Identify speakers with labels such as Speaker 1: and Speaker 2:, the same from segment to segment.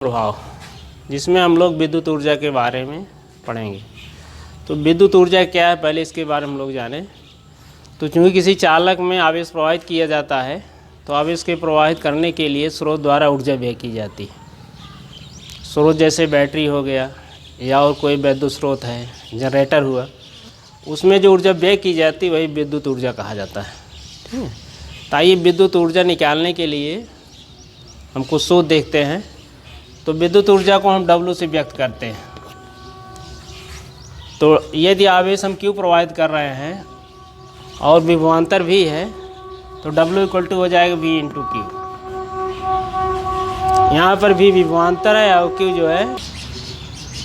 Speaker 1: प्रभाव, जिसमें हम लोग विद्युत ऊर्जा के बारे में पढ़ेंगे। तो विद्युत ऊर्जा क्या है, पहले इसके बारे में हम लोग जानें। तो चूँकि किसी चालक में आवेश प्रवाहित किया जाता है, तो आवेश के प्रवाहित करने के लिए स्रोत द्वारा ऊर्जा व्यय की जाती है। स्रोत जैसे बैटरी हो गया या और कोई विद्युत स्रोत है, जनरेटर हुआ, उसमें जो ऊर्जा व्यय की जाती है वही विद्युत ऊर्जा कहा जाता है। ठीक है। तो आइए विद्युत ऊर्जा निकालने के लिए हम कुछ सूत्र देखते हैं। तो विद्युत ऊर्जा को हम W से व्यक्त करते हैं। तो यदि आवेश हम Q प्रवाहित कर रहे हैं और विभवांतर भी है, तो W इक्वल टू हो जाएगा V इंटू Q। यहाँ पर भी विभवांतर है और Q जो है,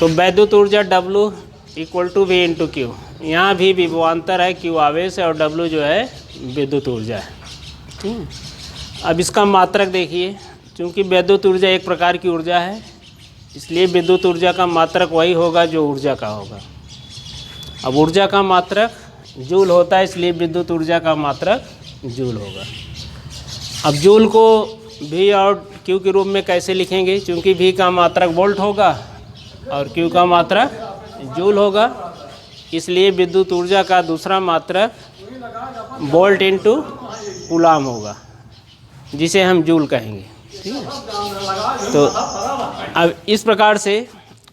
Speaker 1: तो विद्युत ऊर्जा W equal to V into Q। यहाँ भी विभवांतर है, Q आवेश है और W जो है विद्युत ऊर्जा है। ठीक है। अब इसका मात्रक देखिए, चूँकि विद्युत ऊर्जा एक प्रकार की ऊर्जा है, इसलिए विद्युत ऊर्जा का मात्रक वही होगा जो ऊर्जा का होगा। अब ऊर्जा का मात्रक जूल होता है, इसलिए विद्युत ऊर्जा का मात्रक जूल होगा। अब जूल को V और Q के रूप में कैसे लिखेंगे, चूँकि V का मात्रक वोल्ट होगा और Q का मात्रक जूल होगा, इसलिए विद्युत ऊर्जा का दूसरा मात्रक वोल्ट इंटू कूलाम होगा, जिसे हम जूल कहेंगे। ठीक है। तो अब इस प्रकार से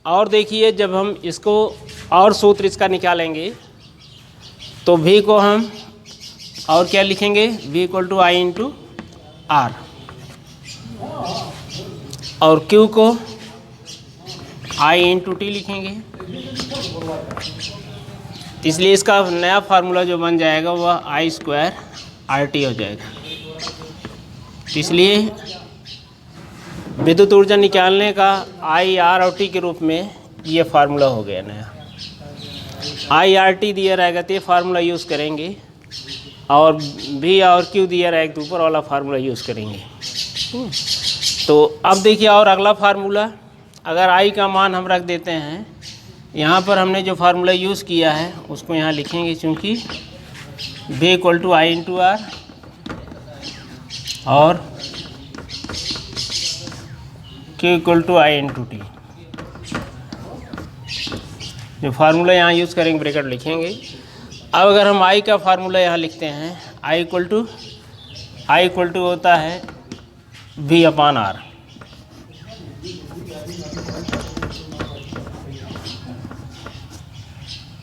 Speaker 1: और देखिए, जब हम इसको और सूत्र इसका निकालेंगे तो V को हम और क्या लिखेंगे, V equal to I into R, और Q को आई इंटू टी लिखेंगे। इसलिए इसका नया फार्मूला जो बन जाएगा वह आई स्क्वायर आर टी हो जाएगा। इसलिए विद्युत ऊर्जा निकालने का आई आर और टी के रूप में ये फार्मूला हो गया नया। आई आर टी दिया रहेगा तो ये फार्मूला यूज़ करेंगे, और V और Q दिया रहेगा तो ऊपर वाला फार्मूला यूज़ करेंगे। तो अब देखिए और अगला फार्मूला, अगर I का मान हम रख देते हैं, यहाँ पर हमने जो फार्मूला यूज़ किया है उसको यहाँ लिखेंगे, चूँकि V equal to I into R और Q equal to I into T. जो फार्मूला यहाँ यूज़ करेंगे ब्रैकेट लिखेंगे। अब अगर हम I का फार्मूला यहाँ लिखते हैं, I इक्वल टू होता है V अपान आर।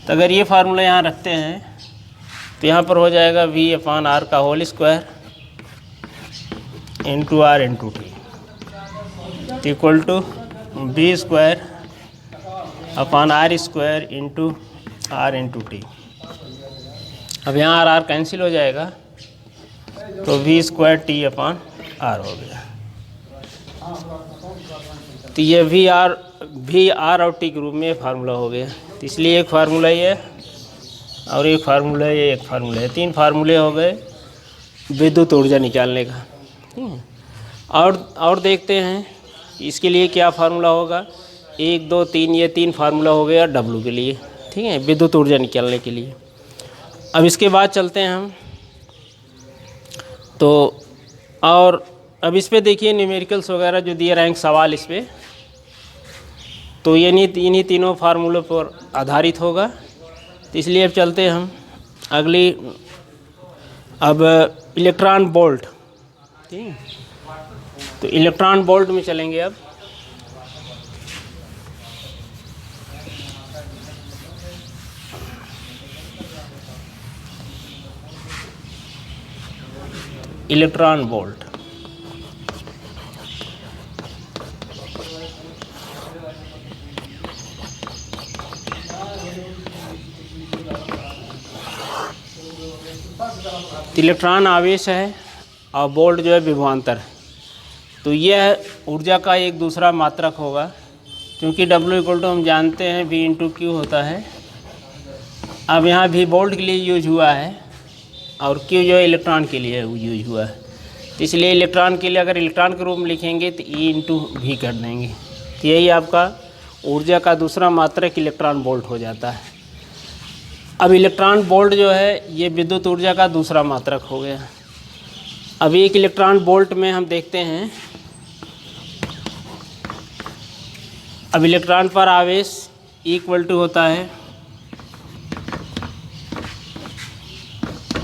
Speaker 1: तो अगर ये फार्मूला यहाँ रखते हैं तो यहाँ पर हो जाएगा V अपान आर का whole square into R into T equal to V square upon R square into R into T. अब यहाँ आर कैंसिल हो जाएगा तो V square T upon R हो गया। तो ये V आर और टी के रूप में फार्मूला हो गया। तो इसलिए एक फार्मूला ये और एक फार्मूला ये, एक फार्मूला है, तीन फार्मूले हो गए विद्युत ऊर्जा निकालने का। ठीक है। और देखते हैं इसके लिए क्या फार्मूला होगा। 1 2 3 ये तीन फार्मूला हो गया W के लिए। ठीक है, विद्युत ऊर्जा निकालने के लिए। अब इसके बाद चलते हैं हम तो, और अब इस पे देखिए न्यूमेरिकल्स वगैरह जो दिए रहेंगे सवाल इस पर, तो ये इन्हीं तीनों फार्मूलों पर आधारित होगा। तो इसलिए अब चलते हैं हम अगली, अब इलेक्ट्रॉन वोल्ट। ठीक है, तो इलेक्ट्रॉन वोल्ट में चलेंगे। अब इलेक्ट्रॉन वोल्ट, इलेक्ट्रॉन आवेश है और वोल्ट जो है विभवांतर है। तो यह ऊर्जा का एक दूसरा मात्रक होगा, क्योंकि W इक्वल टू हम जानते हैं V इंटू Q होता है। अब यहाँ भी वोल्ट के लिए यूज हुआ है और Q जो है इलेक्ट्रॉन के लिए यूज हुआ है। तो इसलिए इलेक्ट्रॉन के लिए अगर इलेक्ट्रॉन के रूप में लिखेंगे तो E इंटू V कर देंगे। तो यही आपका ऊर्जा का दूसरा मात्रक इलेक्ट्रॉन वोल्ट हो जाता है। अब इलेक्ट्रॉन वोल्ट जो है ये विद्युत ऊर्जा का दूसरा मात्रक हो गया। अब एक इलेक्ट्रॉन वोल्ट में हम देखते हैं अब इलेक्ट्रॉन पर आवेश इक्वल टू होता है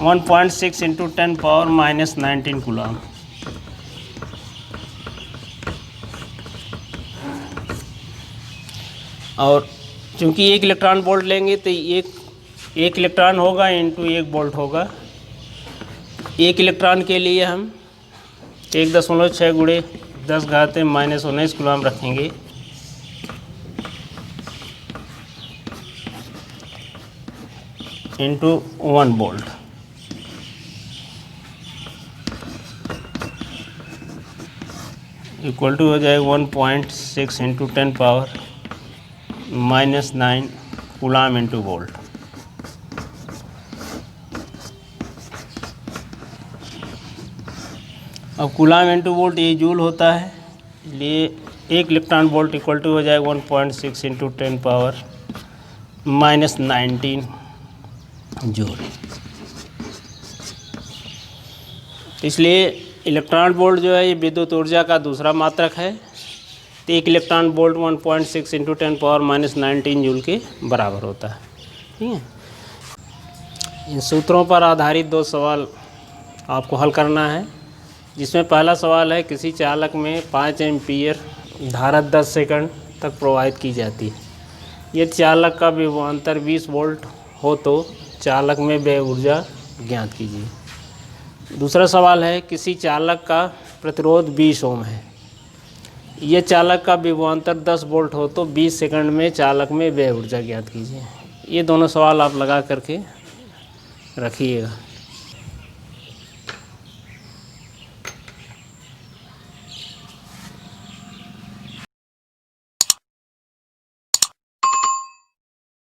Speaker 1: 1.6 इंटू 10⁻⁻19 कूलम। और चूँकि एक इलेक्ट्रॉन वोल्ट लेंगे तो एक इलेक्ट्रॉन होगा इंटू 1 वोल्ट होगा। एक इलेक्ट्रॉन के लिए हम 1.6 गुणे 10⁻⁻19 कूलम रखेंगे। Into 1 volt. इक्वल टू हो जाएगा 1.6 इंटू 10⁻⁻9 कूलम इंटू वोल्ट। अब कूलम इंटू वोल्ट ये जूल होता है, इसलिए एक इलेक्ट्रॉन वोल्ट इक्वल टू हो जाएगा 1.6 इंटू 10⁻⁻19 जूल। इसलिए इलेक्ट्रॉन वोल्ट जो है ये विद्युत ऊर्जा का दूसरा मात्रक है। तो एक इलेक्ट्रॉन वोल्ट 1.6 इंटू 10⁻⁻19 जूल के बराबर होता है। ठीक है। इन सूत्रों पर आधारित 2 सवाल आपको हल करना है, जिसमें पहला सवाल है किसी चालक में 5 एम्पीयर धारा 10 सेकंड तक प्रवाहित की जाती है। यदि चालक का विभवांतर 20 वोल्ट हो तो चालक में व्यय ऊर्जा ज्ञात कीजिए। दूसरा सवाल है किसी चालक का प्रतिरोध 20 ओम है। यह चालक का विभवांतर 10 वोल्ट हो तो 20 सेकंड में चालक में व्यय ऊर्जा ज्ञात कीजिए। ये दोनों सवाल आप लगा करके रखिएगा।